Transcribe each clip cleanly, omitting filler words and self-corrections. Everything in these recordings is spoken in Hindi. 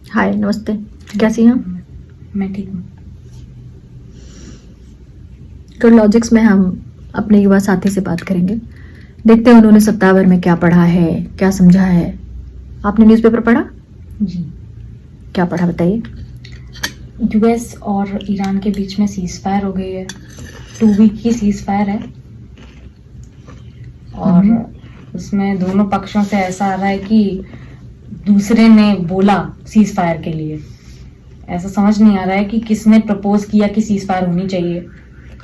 हाय, नमस्ते। कैसी हैं? मैं ठीक हूँ। गुड लॉजिक्स में हम अपने युवा साथी से बात करेंगे। देखते हैं उन्होंने सप्ताहभर में क्या पढ़ा है, क्या समझा है। आपने न्यूज़पेपर पढ़ा? जी। क्या पढ़ा बताइए। यूएस और ईरान के बीच में सीज फायर हो गई है। 2 वीक की सीज फायर है और उसमें दोनों पक्षों से ऐसा आ रहा है कि दूसरे ने बोला सीज फायर के लिए। ऐसा समझ नहीं आ रहा है कि किसने प्रपोज किया कि सीज फायर होनी चाहिए,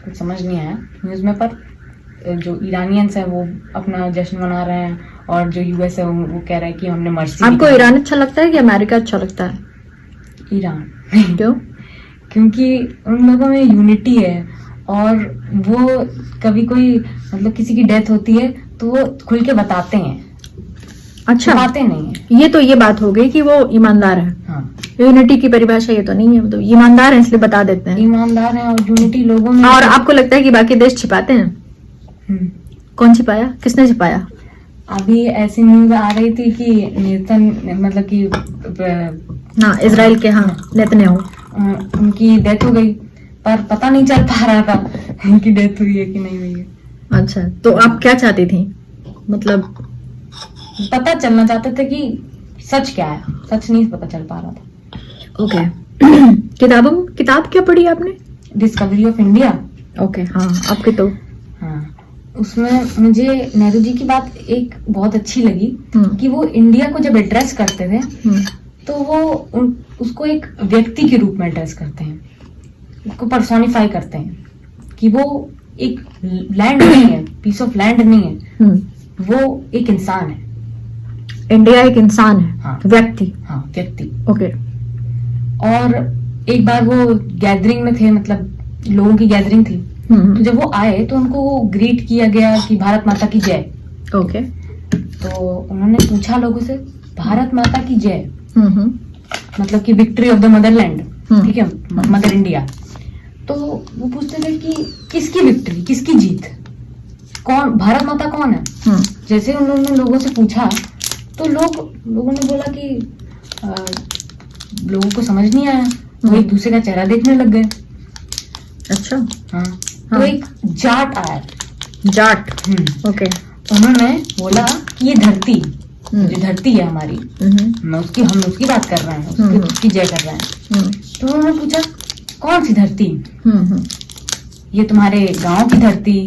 कुछ समझ नहीं आया न्यूज़ में। पर जो ईरानियंस हैं वो अपना जश्न मना रहे हैं और जो यूएस है वो कह रहा है कि हमने मर्सी। आपको ईरान अच्छा लगता है कि अमेरिका अच्छा लगता है? ईरान। क्यों? क्योंकि उन लोगों में यूनिटी है और वो कभी कोई मतलब किसी की डेथ होती है तो वो खुल के बताते हैं। अच्छा, बताते नहीं है। ये बात हो गई कि वो ईमानदार है। हाँ, यूनिटी की परिभाषा ये तो नहीं है, मतलब ईमानदार है इसलिए बता देते हैं। ईमानदार है और यूनिटी लोगों में। और आपको लगता है कि बाकी देश छिपाते हैं? कौन छिपाया? किसने छिपाया? अभी ऐसी न्यूज आ रही थी कि नेतन मतलब कि हाँ, इजराइल के, हाँ, नेतन्याहू, उनकी डेथ हो गई पर पता नहीं चल पा रहा था उनकी डेथ हुई है कि नहीं हुई है। अच्छा, तो आप क्या चाहती थी? मतलब पता चलना चाहते थे कि सच क्या है। सच नहीं पता चल पा रहा था। ओके। किताब क्या पढ़ी आपने? Discovery of India. ओके, हाँ, आपके तो हाँ, उसमें मुझे नेहरू जी की बात एक बहुत अच्छी लगी कि वो इंडिया को जब एड्रेस करते थे तो वो उसको एक व्यक्ति के रूप में एड्रेस करते हैं, उसको पर्सोनिफाई करते हैं कि वो एक लैंड नहीं है, पीस ऑफ लैंड नहीं है, वो एक इंसान है। इंडिया एक इंसान है। हाँ, व्यक्ति। हाँ, व्यक्ति। ओके। और एक बार वो गैदरिंग में थे, मतलब लोगों की गैदरिंग थी, तो जब वो आए तो उनको वो ग्रीट किया गया कि भारत माता की जय। ओके। तो उन्होंने पूछा लोगों से भारत माता की जय मतलब कि विक्ट्री ऑफ द मदरलैंड, ठीक है, मदर इंडिया। तो वो पूछते थे कि किसकी विक्ट्री, किसकी जीत, कौन भारत माता कौन है। जैसे उन्होंने लोगों से पूछा तो लोगों ने बोला कि लोगों को समझ नहीं आया, वो एक दूसरे का चेहरा देखने लग गए। अच्छा। हाँ, तो एक जाट आया। जाट। ओके। उन्होंने बोला कि ये धरती, जो धरती है हमारी, हम उसकी बात कर रहे हैं, उसकी जय कर रहे हैं। तो उन्होंने पूछा कौन सी धरती, ये तुम्हारे गांव की धरती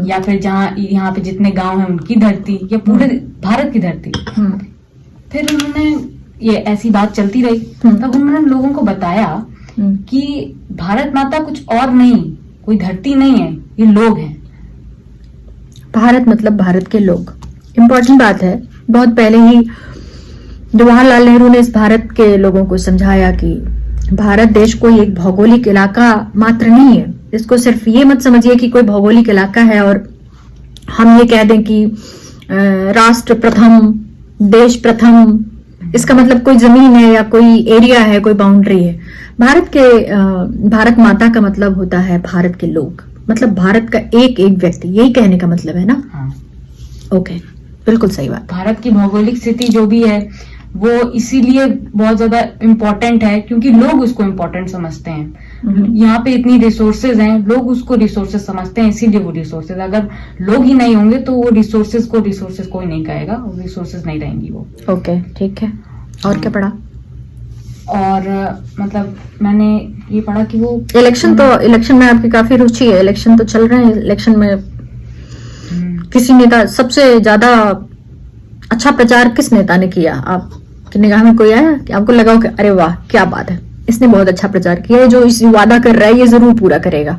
या फिर जहाँ यहाँ पे जितने गांव हैं उनकी धरती या पूरे भारत की धरती। फिर उन्होंने ये ऐसी बात चलती रही। तब उन्होंने लोगों को बताया कि भारत माता कुछ और नहीं, कोई धरती नहीं है, ये लोग हैं। भारत मतलब भारत के लोग। इम्पोर्टेंट बात है। बहुत पहले ही जवाहरलाल नेहरू ने इस भारत के लोगों को समझाया कि भारत देश कोई एक भौगोलिक इलाका मात्र नहीं है। इसको सिर्फ ये मत समझिए कि कोई भौगोलिक इलाका है और हम ये कह दें कि राष्ट्र प्रथम, देश प्रथम, इसका मतलब कोई जमीन है या कोई एरिया है, कोई बाउंड्री है। भारत माता का मतलब होता है भारत के लोग, मतलब भारत का एक एक व्यक्ति, यही कहने का मतलब है ना? हाँ। ओके, बिल्कुल सही बात। भारत की भौगोलिक स्थिति जो भी है वो इसीलिए बहुत ज्यादा इम्पोर्टेंट है क्योंकि लोग उसको इम्पोर्टेंट समझते हैं। यहाँ पे इतनी रिसोर्सेज हैं, लोग उसको रिसोर्सेज समझते हैं, इसीलिए वो रिसोर्सेज। अगर लोग ही नहीं होंगे तो वो रिसोर्सेज कोई नहीं कहेगा, वो रिसोर्सेज नहीं रहेंगी वो। ओके, ठीक है। और क्या पढ़ा? और मतलब मैंने ये पढ़ा कि वो इलेक्शन में आपकी काफी रुचि है। इलेक्शन तो चल रहे हैं। इलेक्शन में किसी नेता सबसे ज्यादा अच्छा प्रचार किस नेता ने किया? आपकी निगाह में कोई आया कि आपको लगा कि अरे वाह क्या बात है, इसने बहुत अच्छा प्रचार किया है, जो इस वादा कर रहा है ये जरूर पूरा करेगा?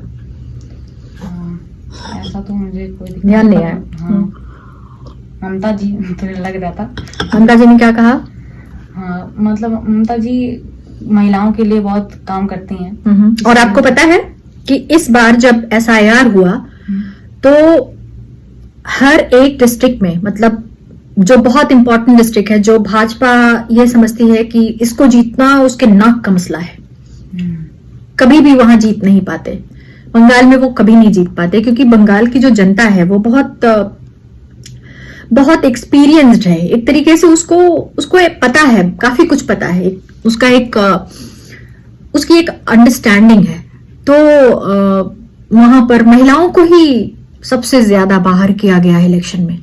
ऐसा तो मुझे कोई ध्यान नहीं आया। ममता जी तो लग रहा था। ममता जी ने क्या कहा? हाँ, मतलब ममता जी महिलाओं के लिए बहुत काम करती हैं। और आपको पता है कि इस बार जब SIR हुआ तो हर एक डिस्ट्रिक्ट में, मतलब जो बहुत इंपॉर्टेंट डिस्ट्रिक्ट है, जो भाजपा ये समझती है कि इसको जीतना उसके नाक का मसला है, कभी भी वहां जीत नहीं पाते। बंगाल में वो कभी नहीं जीत पाते क्योंकि बंगाल की जो जनता है वो बहुत एक्सपीरियंस्ड है। एक तरीके से उसको पता है, काफी कुछ पता है। उसका एक उसकी एक अंडरस्टैंडिंग है। तो वहां पर महिलाओं को ही सबसे ज्यादा बाहर किया गया है इलेक्शन में।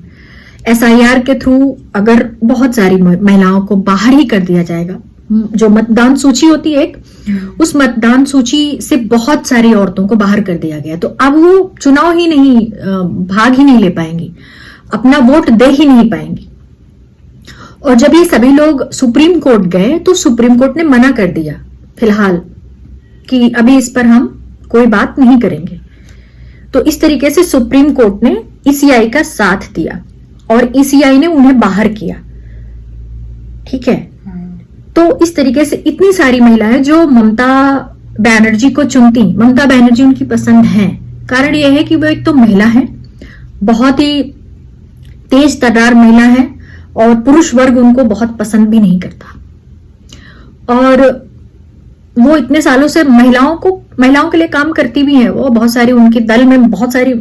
SIR के थ्रू अगर बहुत सारी महिलाओं को बाहर ही कर दिया जाएगा, जो मतदान सूची होती है एक, उस मतदान सूची से बहुत सारी औरतों को बाहर कर दिया गया, तो अब वो चुनाव ही नहीं, भाग ही नहीं ले पाएंगी, अपना वोट दे ही नहीं पाएंगी। और जब ये सभी लोग सुप्रीम कोर्ट गए तो सुप्रीम कोर्ट ने मना कर दिया फिलहाल कि अभी इस पर हम कोई बात नहीं करेंगे। तो इस तरीके से सुप्रीम कोर्ट ने ECI का साथ दिया और ECI ने उन्हें बाहर किया। ठीक है, तो इस तरीके से इतनी सारी महिलाएं जो ममता बैनर्जी को चुनती, ममता बैनर्जी उनकी पसंद है। कारण यह है कि वो एक तो महिला है, बहुत ही तेज तर्रार महिला है, और पुरुष वर्ग उनको बहुत पसंद भी नहीं करता। और वो इतने सालों से महिलाओं के लिए काम करती भी है। वो बहुत सारी, उनके दल में बहुत सारी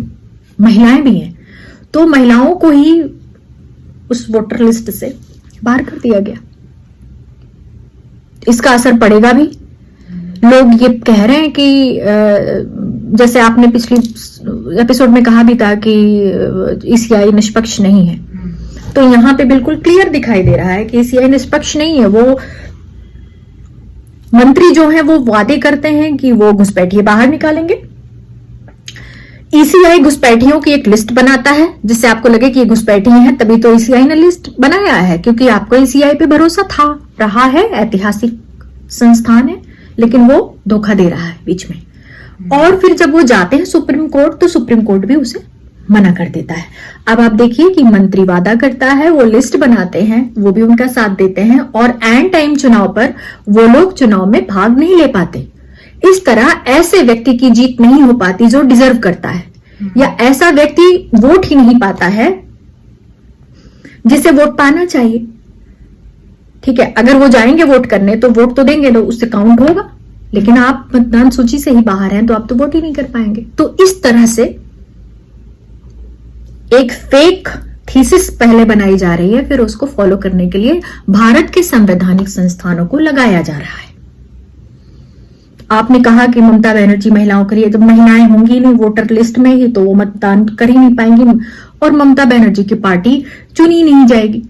महिलाएं भी हैं, तो महिलाओं को ही उस वोटर लिस्ट से बाहर कर दिया गया। इसका असर पड़ेगा भी। लोग ये कह रहे हैं कि जैसे आपने पिछली एपिसोड में कहा भी था कि ECI निष्पक्ष नहीं है, तो यहां पे बिल्कुल क्लियर दिखाई दे रहा है कि ECI निष्पक्ष नहीं है। वो मंत्री जो हैं वो वादे करते हैं कि वो घुसपैठिए बाहर निकालेंगे। ECI घुसपैठियों की एक लिस्ट बनाता है, जिससे आपको लगे कि ये घुसपैठी हैं, तभी तो ECI ने लिस्ट बनाया है, क्योंकि आपको ECI पे भरोसा था, रहा है, ऐतिहासिक संस्थान है, लेकिन वो धोखा दे रहा है बीच में। और फिर जब वो जाते हैं सुप्रीम कोर्ट, तो सुप्रीम कोर्ट भी उसे मना कर देता है। अब आप देखिए कि मंत्री वादा करता है, वो लिस्ट बनाते हैं, वो भी उनका साथ देते हैं, और एंड टाइम चुनाव पर वो लोग चुनाव में भाग नहीं ले पाते। इस तरह ऐसे व्यक्ति की जीत नहीं हो पाती जो डिजर्व करता है, या ऐसा व्यक्ति वोट ही नहीं पाता है जिसे वोट पाना चाहिए। ठीक है, अगर वो जाएंगे वोट करने तो वोट तो देंगे, तो उससे काउंट होगा, लेकिन आप मतदान सूची से ही बाहर हैं तो आप तो वोट ही नहीं कर पाएंगे। तो इस तरह से एक फेक थीसिस पहले बनाई जा रही है, फिर उसको फॉलो करने के लिए भारत के संवैधानिक संस्थानों को लगाया जा रहा है। आपने कहा कि ममता बनर्जी महिलाओं के लिए, तो महिलाएं होंगी नहीं वोटर लिस्ट में ही, तो वो मतदान कर ही नहीं पाएंगी, और ममता बनर्जी की पार्टी चुनी नहीं जाएगी।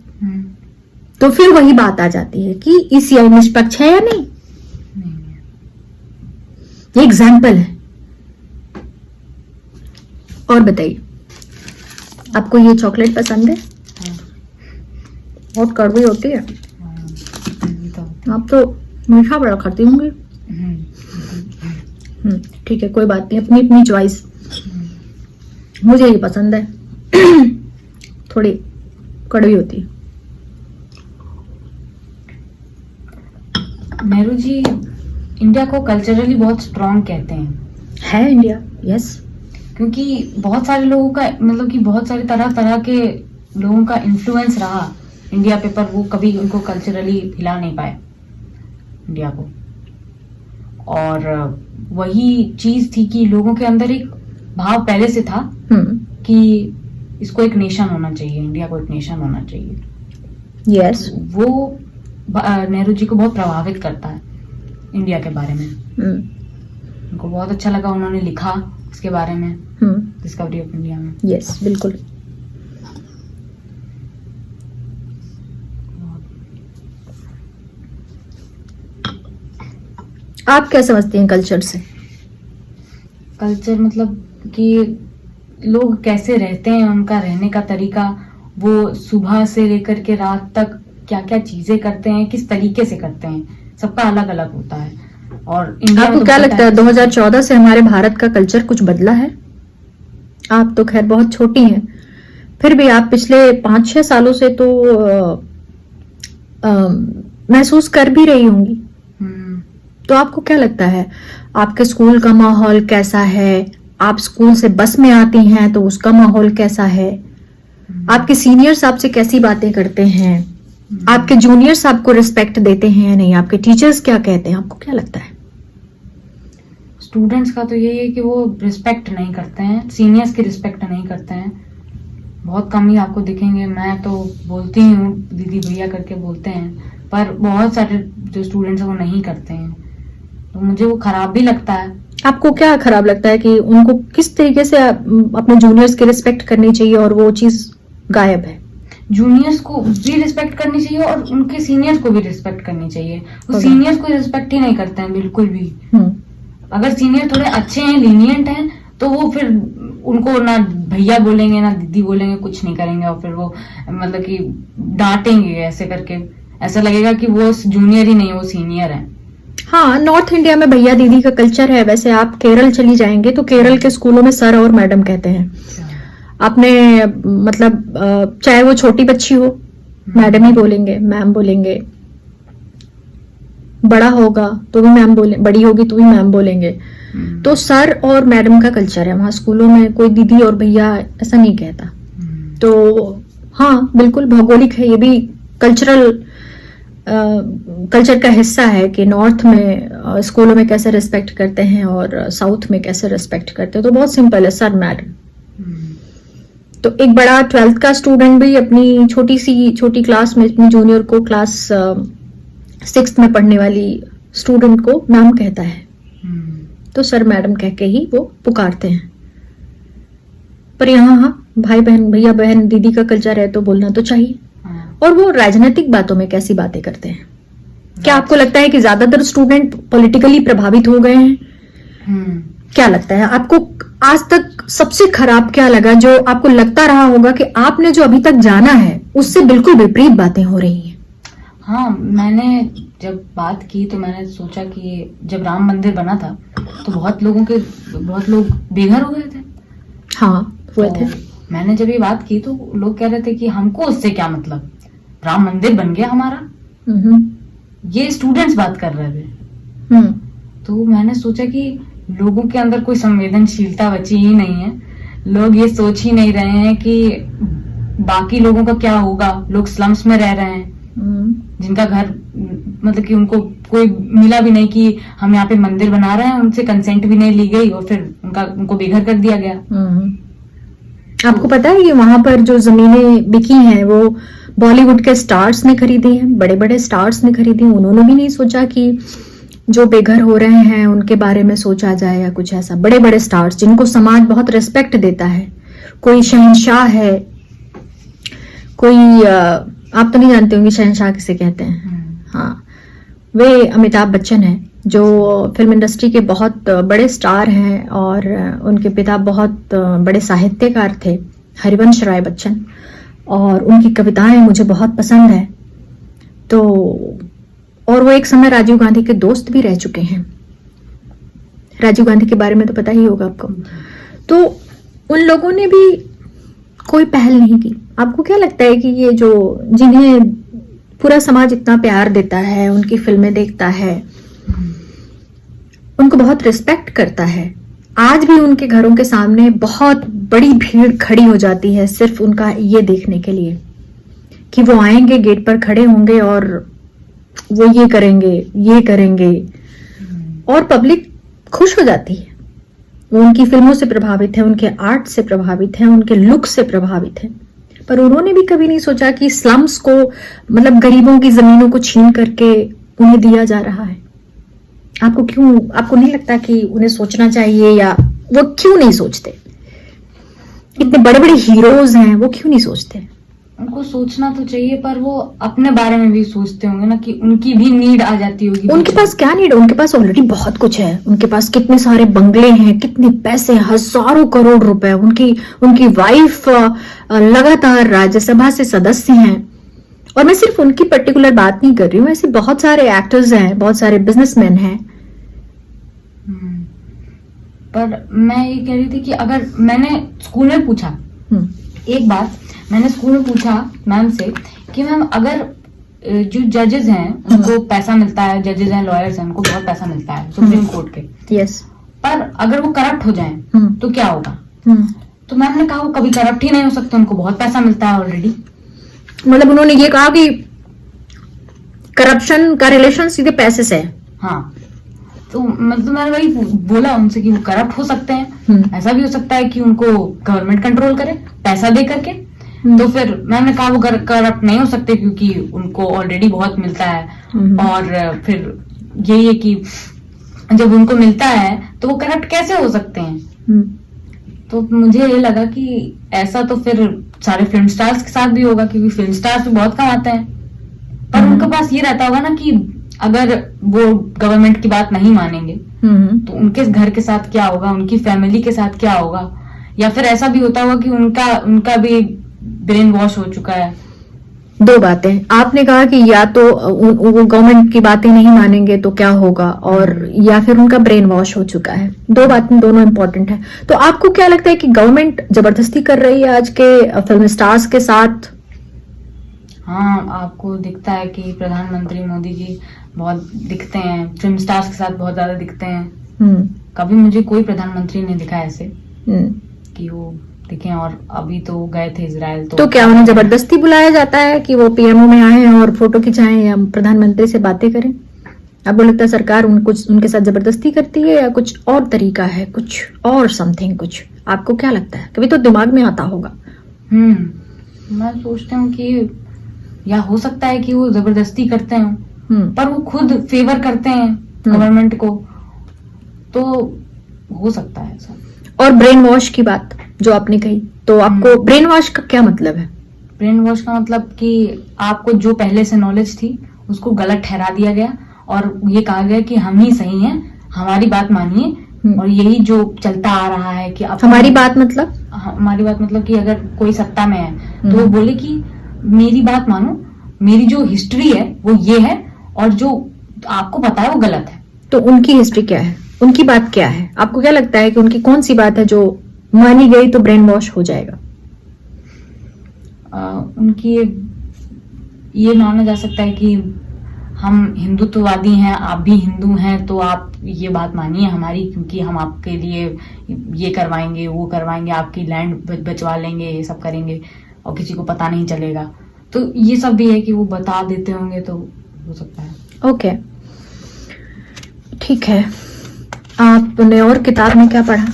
तो फिर वही बात आ जाती है कि ECI निष्पक्ष है या नहीं। ये एग्जाम्पल है। और बताइए, आपको ये चॉकलेट पसंद है? बहुत कड़वी होती है। आप तो मीठा बड़ा खाती होंगी। ठीक है, कोई बात नहीं, अपनी अपनी चॉइस। मुझे ये पसंद है, थोड़ी कड़वी होती है। नेहरू जी इंडिया को कल्चरली बहुत स्ट्रांग कहते हैं। है इंडिया, यस, क्योंकि बहुत सारे लोगों का, मतलब कि बहुत सारे तरह तरह के लोगों का इन्फ्लुएंस रहा इंडिया पे, पर वो कभी उनको कल्चरली हिला नहीं पाए इंडिया को। और वही चीज थी कि लोगों के अंदर एक भाव पहले से था कि इसको एक नेशन होना चाहिए, इंडिया को एक नेशन होना चाहिए। यस, वो नेहरू जी को बहुत प्रभावित करता है इंडिया के बारे में। उनको बहुत अच्छा लगा, उन्होंने लिखा इसके बारे में, डिस्कवरी ऑफ इंडिया में। यस, बिल्कुल। आप क्या समझते हैं कल्चर से? कल्चर मतलब कि लोग कैसे रहते हैं, उनका रहने का तरीका, वो सुबह से लेकर के रात तक क्या क्या चीजें करते हैं, किस तरीके से करते हैं, सबका अलग अलग होता है। और इंडिया आपको क्या लगता है 2014 से हमारे भारत का कल्चर कुछ बदला है? आप तो खैर बहुत छोटी हैं, फिर भी आप पिछले 5-6 सालों से तो महसूस कर भी रही होंगी। तो आपको क्या लगता है, आपके स्कूल का माहौल कैसा है? आप स्कूल से बस में आती हैं तो उसका माहौल कैसा है? आपके सीनियर्स आपसे कैसी बातें करते हैं? आपके जूनियर्स आपको रिस्पेक्ट देते हैं या नहीं? आपके टीचर्स क्या कहते हैं? आपको क्या लगता है? स्टूडेंट्स का तो यही है कि वो रिस्पेक्ट नहीं करते हैं, सीनियर्स की रिस्पेक्ट नहीं करते हैं। बहुत कम ही आपको दिखेंगे। मैं तो बोलती हूँ दीदी भैया करके बोलते हैं, पर बहुत सारे जो स्टूडेंट्स हैं वो नहीं करते हैं, तो मुझे वो खराब भी लगता है। आपको क्या खराब लगता है कि उनको किस तरीके से अपने जूनियर्स की रिस्पेक्ट करनी चाहिए और वो चीज गायब है? जूनियर्स को भी रिस्पेक्ट करनी चाहिए और उनके सीनियर्स को भी रिस्पेक्ट करनी चाहिए। वो Okay. सीनियर्स को रिस्पेक्ट ही नहीं करते हैं बिल्कुल भी। अगर सीनियर थोड़े अच्छे हैं, लीनियंट हैं, तो वो फिर उनको ना भैया बोलेंगे ना दीदी बोलेंगे, कुछ नहीं करेंगे, और फिर वो मतलब कि डांटेंगे ऐसे करके, ऐसा लगेगा कि वो जूनियर ही नहीं, वो सीनियर है। हाँ, नॉर्थ इंडिया में भैया दीदी का कल्चर है। वैसे आप केरल चली जाएंगे तो केरल के स्कूलों में सर और मैडम कहते हैं। आपने मतलब चाहे वो छोटी बच्ची हो मैडम ही बोलेंगे, मैम बोलेंगे। बड़ा होगा तो भी मैम बोले, बड़ी होगी तो भी मैम बोलेंगे। तो सर और मैडम का कल्चर है वहाँ स्कूलों में। कोई दीदी और भैया ऐसा नहीं कहता। तो हाँ, बिल्कुल भौगोलिक है, ये भी कल्चर का हिस्सा है कि नॉर्थ में स्कूलों में कैसे रिस्पेक्ट करते हैं और साउथ में कैसे रिस्पेक्ट करते हैं। तो बहुत सिंपल है, सर मैडम। तो एक बड़ा 12th का स्टूडेंट भी अपनी छोटी क्लास में अपनी जूनियर को क्लास 6th में पढ़ने वाली स्टूडेंट को मैम कहता है। तो सर मैडम कह के ही वो पुकारते हैं। पर यहाँ हाँ, भाई बहन, भैया बहन, दीदी का कल्चर है तो बोलना तो चाहिए। और वो राजनीतिक बातों में कैसी बातें करते हैं? क्या आपको लगता है कि ज्यादातर स्टूडेंट पॉलिटिकली प्रभावित हो गए हैं? क्या लगता है आपको? आज तक सबसे खराब क्या लगा जो आपको लगता रहा होगा कि आपने जो अभी तक जाना है उससे बिल्कुल विपरीत बातें हो रही हैं? हाँ, मैंने जब बात की तो मैंने सोचा कि जब राम मंदिर बना था तो बहुत लोग बेघर हो गए थे। हाँ, हुए थे। मैंने जब ये बात की तो लोग कह रहे थे कि हमको उससे क्या मतलब, राम मंदिर बन गया हमारा। ये स्टूडेंट्स बात कर रहे थे। तो मैंने सोचा कि लोगों के अंदर कोई संवेदनशीलता बची ही नहीं है। लोग ये सोच ही नहीं रहे हैं कि बाकी लोगों का क्या होगा। लोग स्लम्स में रह रहे हैं, जिनका घर मतलब कि उनको कोई मिला भी नहीं कि हम यहाँ पे मंदिर बना रहे हैं, उनसे कंसेंट भी नहीं ली गई और फिर उनको बेघर कर दिया गया। आपको पता है कि वहां पर जो जमीनें बिकी हैं वो बॉलीवुड के स्टार्स ने खरीदी हैं, बड़े बड़े स्टार्स ने खरीदी। उन्होंने भी नहीं सोचा कि जो बेघर हो रहे हैं उनके बारे में सोचा जाए या कुछ ऐसा। बड़े बड़े स्टार्स जिनको समाज बहुत रिस्पेक्ट देता है, कोई शहंशाह है, कोई आप तो नहीं जानते होंगे शहंशाह किसे कहते हैं। हाँ, वे अमिताभ बच्चन हैं जो फिल्म इंडस्ट्री के बहुत बड़े स्टार हैं और उनके पिता बहुत बड़े साहित्यकार थे, हरिवंश राय बच्चन, और उनकी कविताएं मुझे बहुत पसंद है। तो और वो एक समय राजीव गांधी के दोस्त भी रह चुके हैं। राजीव गांधी के बारे में तो पता ही होगा आपको। तो उन लोगों ने भी कोई पहल नहीं की। आपको क्या लगता है कि ये जो जिन्हें पूरा समाज इतना प्यार देता है, उनकी फिल्में देखता है, उनको बहुत रिस्पेक्ट करता है, आज भी उनके घरों के सामने बहुत बड़ी भीड़ खड़ी हो जाती है सिर्फ उनका ये देखने के लिए कि वो आएंगे, गेट पर खड़े होंगे और वो ये करेंगे और पब्लिक खुश हो जाती है। वो उनकी फिल्मों से प्रभावित है, उनके आर्ट से प्रभावित है, उनके लुक से प्रभावित है। पर उन्होंने भी कभी नहीं सोचा कि स्लम्स को, मतलब गरीबों की जमीनों को छीन करके उन्हें दिया जा रहा है। आपको नहीं लगता कि उन्हें सोचना चाहिए, या वो क्यों नहीं सोचते? इतने बड़े बड़े हीरोज हैं, वो क्यों नहीं सोचते? उनको सोचना तो चाहिए, पर वो अपने बारे में भी सोचते होंगे ना कि उनकी भी नीड आ जाती होगी। उनके पास क्या नीड है? उनके पास ऑलरेडी बहुत कुछ है। उनके पास कितने सारे बंगले हैं, कितने पैसे, हजारों करोड़ रुपए। उनकी वाइफ लगातार राज्यसभा से सदस्य हैं। और मैं सिर्फ उनकी पर्टिकुलर बात नहीं कर रही हूँ, ऐसे बहुत सारे एक्टर्स हैं, बहुत सारे बिजनेसमैन हैं। पर मैं ये कह रही थी कि अगर मैंने स्कूल में पूछा, एक बात मैंने स्कूल में पूछा मैम से कि मैम अगर जो जजेस हैं उनको पैसा मिलता है, जजेस हैं, लॉयर्स हैं, उनको बहुत पैसा मिलता है सुप्रीम कोर्ट के, यस, पर अगर वो करप्ट हो जाएं तो क्या होगा? तो मैम ने कहा वो कभी करप्ट ही नहीं हो सकते, उनको बहुत पैसा मिलता है ऑलरेडी। मतलब उन्होंने ये कहा कि करप्शन का रिलेशन सीधे पैसे से है। हाँ, तो मतलब मैंने वही बोला उनसे कि वो करप्ट हो सकते हैं। ऐसा भी हो सकता है कि उनको गवर्नमेंट कंट्रोल करे पैसा दे करके, तो फिर मैंने कहा वो करप्ट नहीं हो सकते क्योंकि उनको ऑलरेडी बहुत मिलता है। और फिर यही है कि जब उनको मिलता है तो वो करप्ट कैसे हो सकते हैं। तो मुझे ये लगा कि ऐसा तो फिर सारे फिल्म स्टार्स के साथ भी होगा क्योंकि फिल्म स्टार्स भी बहुत कमाते हैं। पर उनके पास ये रहता होगा ना कि अगर वो गवर्नमेंट की बात नहीं मानेंगे तो उनके घर के साथ क्या होगा, उनकी फैमिली के साथ क्या होगा। या फिर ऐसा भी होता होगा कि उनका भी ब्रेन वॉश हो चुका है। दो बातें आपने कहा कि या तो वो गवर्नमेंट की बातें नहीं मानेंगे तो क्या होगा, और या फिर उनका ब्रेन वॉश हो चुका है। दो बातें दोनों इंपॉर्टेंट है। तो आपको क्या लगता है कि गवर्नमेंट जबरदस्ती कर रही है आज के फिल्म स्टार्स के साथ? हाँ, आपको दिखता है कि प्रधानमंत्री मोदी जी बहुत दिखते हैं, फिल्म स्टार्स के साथ बहुत ज्यादा दिखते हैं। कभी मुझे कोई प्रधानमंत्री नहीं दिखा ऐसे कि वो दिखे। और अभी तो गए थे इजराइल। तो क्या उन्हें जबरदस्ती बुलाया जाता है कि वो पीएमओ में आए और फोटो खिंचाएं या प्रधानमंत्री से बातें करें? आपको लगता है सरकार उनके साथ जबरदस्ती करती है या कुछ और तरीका है, कुछ और समथिंग कुछ? आपको क्या लगता है? कभी तो दिमाग में आता होगा। मैं सोचती हूँ कि या हो सकता है कि वो जबरदस्ती करते हैं पर वो खुद फेवर करते हैं गवर्नमेंट को, तो हो सकता है ऐसा। और ब्रेन वॉश की बात जो आपने कही, तो आपको ब्रेन वॉश का क्या मतलब है? ब्रेन वॉश का मतलब कि आपको जो पहले से नॉलेज थी उसको गलत ठहरा दिया गया और ये कहा गया कि हम ही सही हैं, हमारी बात मानिए। और यही जो चलता आ रहा है कि हमारी बात मतलब? हमारी बात मतलब कि अगर कोई सत्ता में है तो वो बोले कि मेरी बात मानो, मेरी जो हिस्ट्री है वो ये है और जो आपको पता है वो गलत है। तो उनकी हिस्ट्री क्या है, उनकी बात क्या है? आपको क्या लगता है कि उनकी कौन सी बात है जो मानी गई तो ब्रेन वॉश हो जाएगा? उनकी ये माना जा सकता है कि हम हिंदुत्ववादी हैं, आप भी हिंदू हैं, तो आप ये बात मानिए हमारी, क्योंकि हम आपके लिए ये करवाएंगे वो करवाएंगे, आपकी लैंड बचवा लेंगे, ये सब करेंगे और किसी को पता नहीं चलेगा। तो ये सब भी है कि वो बता देते होंगे, तो हो सकता है। ओके, ठीक है। आपने और किताब में क्या पढ़ा?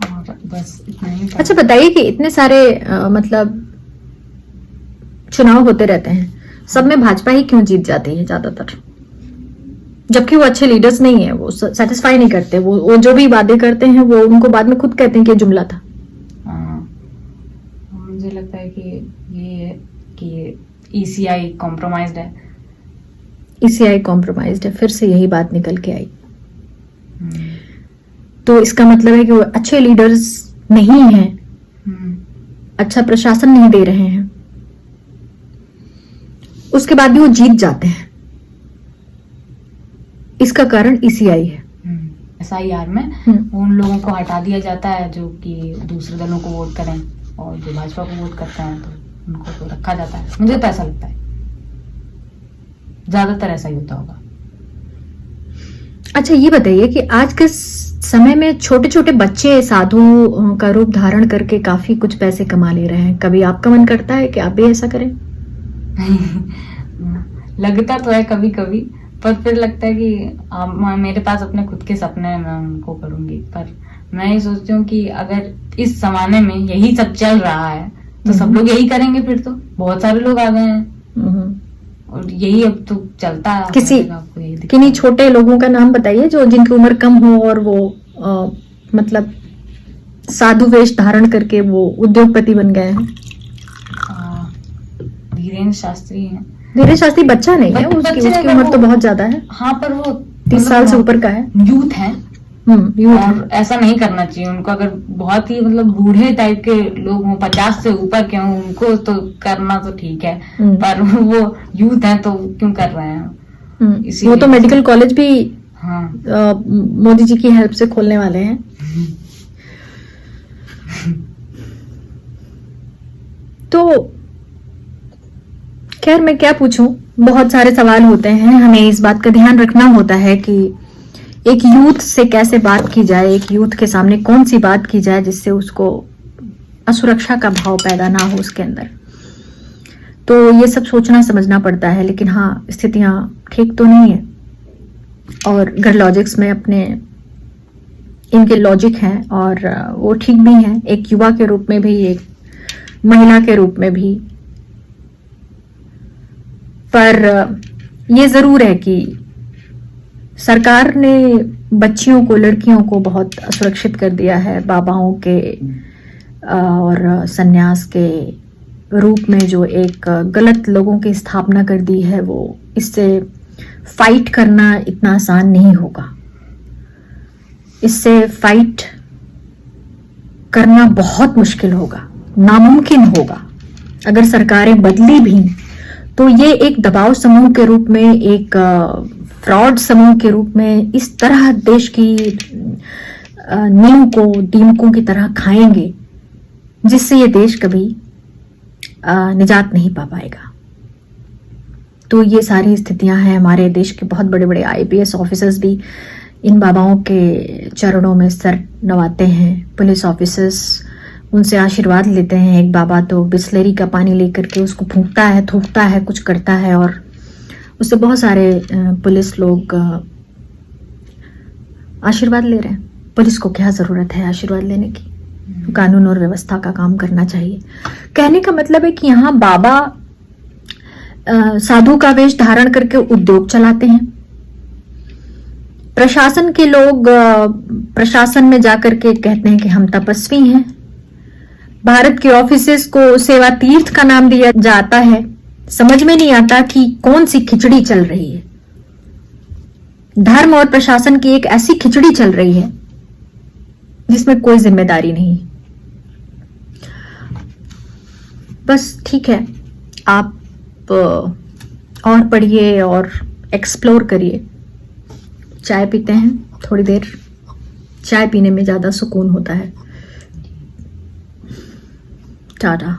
और बस इतना ही पढ़ा। अच्छा बताइए कि इतने सारे मतलब चुनाव होते रहते हैं, सब में भाजपा ही क्यों जीत जाती है ज्यादातर, जबकि वो अच्छे लीडर्स नहीं है, वो सेटिस्फाई नहीं करते, वो जो भी वादे करते हैं वो उनको बाद में खुद कहते हैं कि जुमला था। मुझे लगता है कि ये है कि ईसीआई कॉम्प्रोमाइज्ड है। ईसीआई कॉम्प्रोमाइज्ड है, फिर से यही बात निकल के आई। तो इसका मतलब है कि वो अच्छे लीडर्स नहीं हैं, अच्छा प्रशासन नहीं दे रहे हैं, उसके बाद भी वो जीत जाते हैं। इसका कारण ईसीआई है। SIR में उन लोगों को हटा दिया जाता है जो कि दूसरे दलों को वोट करें, और जो भाजपा को वोट करते हैं तो उनको तो रखा जाता है। मुझे तो ऐसा लगता है ज्यादातर ऐसा ही होता होगा। अच्छा ये बताइए कि आज के समय में छोटे छोटे बच्चे साधु का रूप धारण करके काफी कुछ पैसे कमा ले रहे हैं। कभी आपका मन करता है कि आप भी ऐसा करें? लगता तो है कभी कभी, पर फिर लगता है कि मेरे पास अपने खुद के सपने हैं, मैं उनको करूंगी। पर मैं ये सोचती हूँ कि अगर इस जमाने में यही सब चल रहा है तो सब लोग यही करेंगे। फिर तो बहुत सारे लोग आ गए हैं और यही अब तो चलता है। किन्हीं छोटे लोगों का नाम बताइए जो जिनकी उम्र कम हो और वो मतलब साधु वेश धारण करके वो उद्योगपति बन गए हैं। धीरेन्द्र शास्त्री हैं। धीरेन्द्र शास्त्री बच्चा नहीं है, उसकी उम्र तो बहुत ज्यादा है। हाँ, पर वो 30 साल से ऊपर का है, यूथ है। और ऐसा नहीं करना चाहिए उनको। अगर बहुत ही मतलब बूढ़े टाइप के लोग हों, 50 से ऊपर के हों, उनको तो करना तो ठीक है, पर वो यूथ है तो क्यों कर रहे हैं? वो तो मेडिकल कॉलेज भी मोदी जी की हेल्प से खोलने वाले हैं। तो खैर मैं क्या पूछूं, बहुत सारे सवाल होते हैं। हमें इस बात का ध्यान रखना होता है कि एक यूथ से कैसे बात की जाए, एक यूथ के सामने कौन सी बात की जाए जिससे उसको असुरक्षा का भाव पैदा ना हो उसके अंदर। तो ये सब सोचना समझना पड़ता है। लेकिन हाँ, स्थितियां ठीक तो नहीं है और घर लॉजिक्स में अपने इनके लॉजिक हैं और वो ठीक भी हैं। एक युवा के रूप में भी एक महिला के रूप में भी। पर ये जरूर है कि सरकार ने बच्चियों को, लड़कियों को बहुत सुरक्षित कर दिया है। बाबाओं के और सन्यास के रूप में जो एक गलत लोगों की स्थापना कर दी है, वो इससे फाइट करना इतना आसान नहीं होगा। इससे फाइट करना बहुत मुश्किल होगा, नामुमकिन होगा। अगर सरकारें बदली भी तो ये एक दबाव समूह के रूप में, एक फ्रॉड समूह के रूप में इस तरह देश की नींव को दीमकों की तरह खाएंगे जिससे ये देश कभी निजात नहीं पा पाएगा। तो ये सारी स्थितियां हैं। हमारे देश के बहुत बड़े बड़े आईपीएस ऑफिसर्स भी इन बाबाओं के चरणों में सर नवाते हैं। पुलिस ऑफिसर्स उनसे आशीर्वाद लेते हैं। एक बाबा तो बिस्लेरी का पानी लेकर के उसको फूंकता है, थूकता है, कुछ करता है, और उससे बहुत सारे पुलिस लोग आशीर्वाद ले रहे हैं। पुलिस को क्या जरूरत है आशीर्वाद लेने की? कानून और व्यवस्था का काम करना चाहिए। कहने का मतलब है कि यहाँ बाबा साधु का वेश धारण करके उद्योग चलाते हैं। प्रशासन के लोग प्रशासन में जाकर के कहते हैं कि हम तपस्वी हैं। भारत के ऑफिसेस को सेवा तीर्थ का नाम दिया जाता है। समझ में नहीं आता कि कौन सी खिचड़ी चल रही है। धर्म और प्रशासन की एक ऐसी खिचड़ी चल रही है जिसमें कोई जिम्मेदारी नहीं। बस ठीक है, आप और पढ़िए और एक्सप्लोर करिए। चाय पीते हैं थोड़ी देर। चाय पीने में ज्यादा सुकून होता है। टाटा।